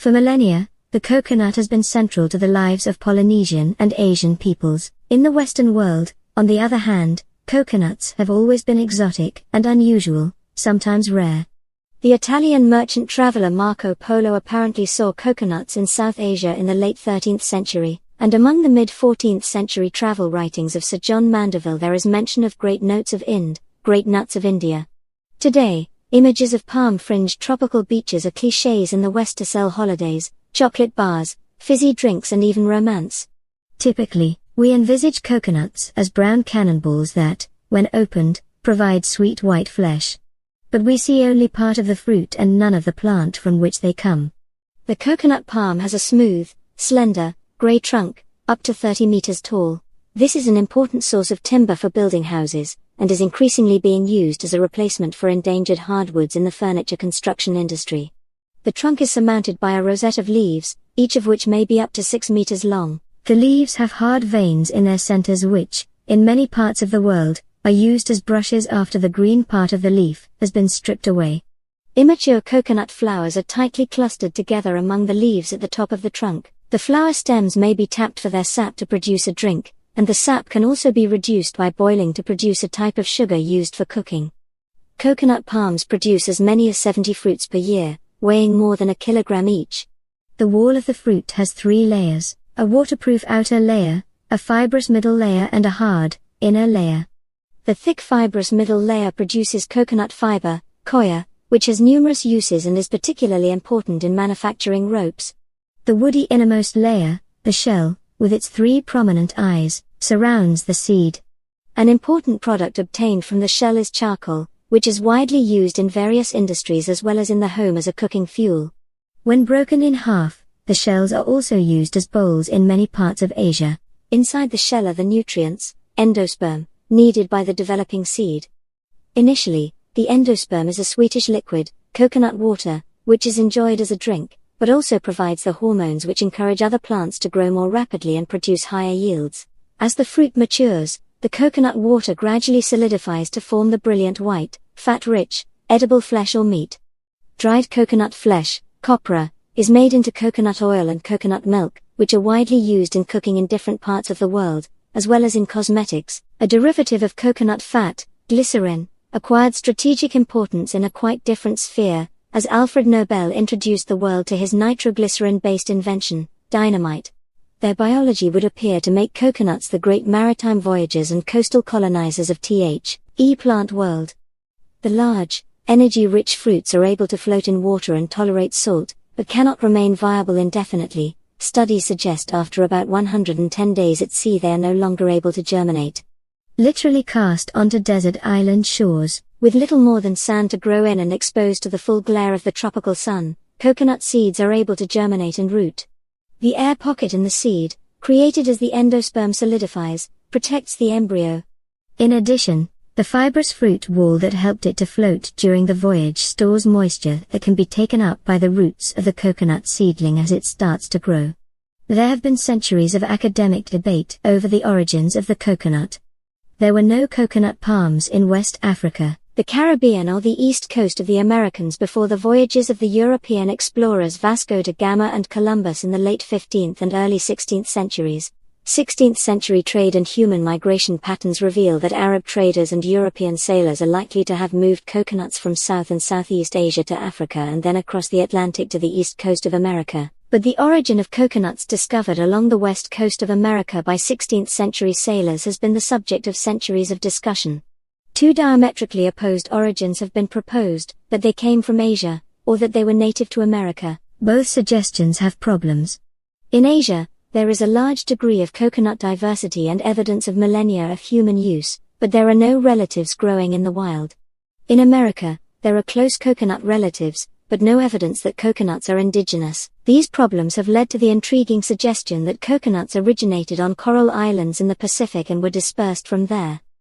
For millennia, the coconut has been central to the lives of Polynesian and Asian peoples. In the Western world, on the other hand, coconuts have always been exotic and unusual, sometimes rare. The Italian merchant traveler Marco Polo apparently saw coconuts in South Asia in the late 13th century, and among the mid-14th century travel writings of Sir John Mandeville there is mention of great nuts of India. Today, images of palm-fringed tropical beaches are clichés in the West to sell holidays, chocolate bars, fizzy drinks and even romance. Typically, we envisage coconuts as brown cannonballs that, when opened, provide sweet white flesh. But we see only part of the fruit and none of the plant from which they come. The coconut palm has a smooth, slender, grey trunk, up to 30 meters tall. This is an important source of timber for building houses, and is increasingly being used as a replacement for endangered hardwoods in the furniture construction industry. The trunk is surmounted by a rosette of leaves, each of which may be up to 6 meters long. The leaves have hard veins in their centers which, in many parts of the world, are used as brushes after the green part of the leaf has been stripped away. Immature coconut flowers are tightly clustered together among the leaves at the top of the trunk. The flower stems may be tapped for their sap to produce a drink, and the sap can also be reduced by boiling to produce a type of sugar used for cooking. Coconut palms produce as many as 70 fruits per year, weighing more than a kilogram each. The wall of the fruit has 3 layers, a waterproof outer layer, a fibrous middle layer and a hard, inner layer. The thick fibrous middle layer produces coconut fiber, coir, which has numerous uses and is particularly important in manufacturing ropes. The woody innermost layer, the shell, with its 3 prominent eyes, surrounds the seed. An important product obtained from the shell is charcoal, which is widely used in various industries as well as in the home as a cooking fuel. When broken in half, the shells are also used as bowls in many parts of Asia. Inside the shell are the nutrients, endosperm, needed by the developing seed. Initially, the endosperm is a sweetish liquid, coconut water, which is enjoyed as a drink, but also provides the hormones which encourage other plants to grow more rapidly and produce higher yields. As the fruit matures, the coconut water gradually solidifies to form the brilliant white, fat-rich, edible flesh or meat. Dried coconut flesh, copra, is made into coconut oil and coconut milk, which are widely used in cooking in different parts of the world, as well as in cosmetics. A derivative of coconut fat, glycerin, acquired strategic importance in a quite different sphere, as Alfred Nobel introduced the world to his nitroglycerin-based invention, dynamite. Their biology would appear to make coconuts the great maritime voyagers and coastal colonizers of the plant world. The large, energy-rich fruits are able to float in water and tolerate salt, but cannot remain viable indefinitely. Studies suggest after about 110 days at sea they are no longer able to germinate. Literally cast onto desert island shores, with little more than sand to grow in and exposed to the full glare of the tropical sun, coconut seeds are able to germinate and root. The air pocket in the seed, created as the endosperm solidifies, protects the embryo. In addition, the fibrous fruit wall that helped it to float during the voyage stores moisture that can be taken up by the roots of the coconut seedling as it starts to grow. There have been centuries of academic debate over the origins of the coconut. There were no coconut palms in West Africa, the Caribbean or the east coast of the Americas before the voyages of the European explorers Vasco da Gama and Columbus in the late 15th and early 16th centuries. 16th century trade and human migration patterns reveal that Arab traders and European sailors are likely to have moved coconuts from South and Southeast Asia to Africa and then across the Atlantic to the east coast of America. But the origin of coconuts discovered along the west coast of America by 16th century sailors has been the subject of centuries of discussion. 2 diametrically opposed origins have been proposed, that they came from Asia, or that they were native to America. Both suggestions have problems. In Asia, there is a large degree of coconut diversity and evidence of millennia of human use, but there are no relatives growing in the wild. In America, there are close coconut relatives, but no evidence that coconuts are indigenous. These problems have led to the intriguing suggestion that coconuts originated on coral islands in the Pacific and were dispersed from there.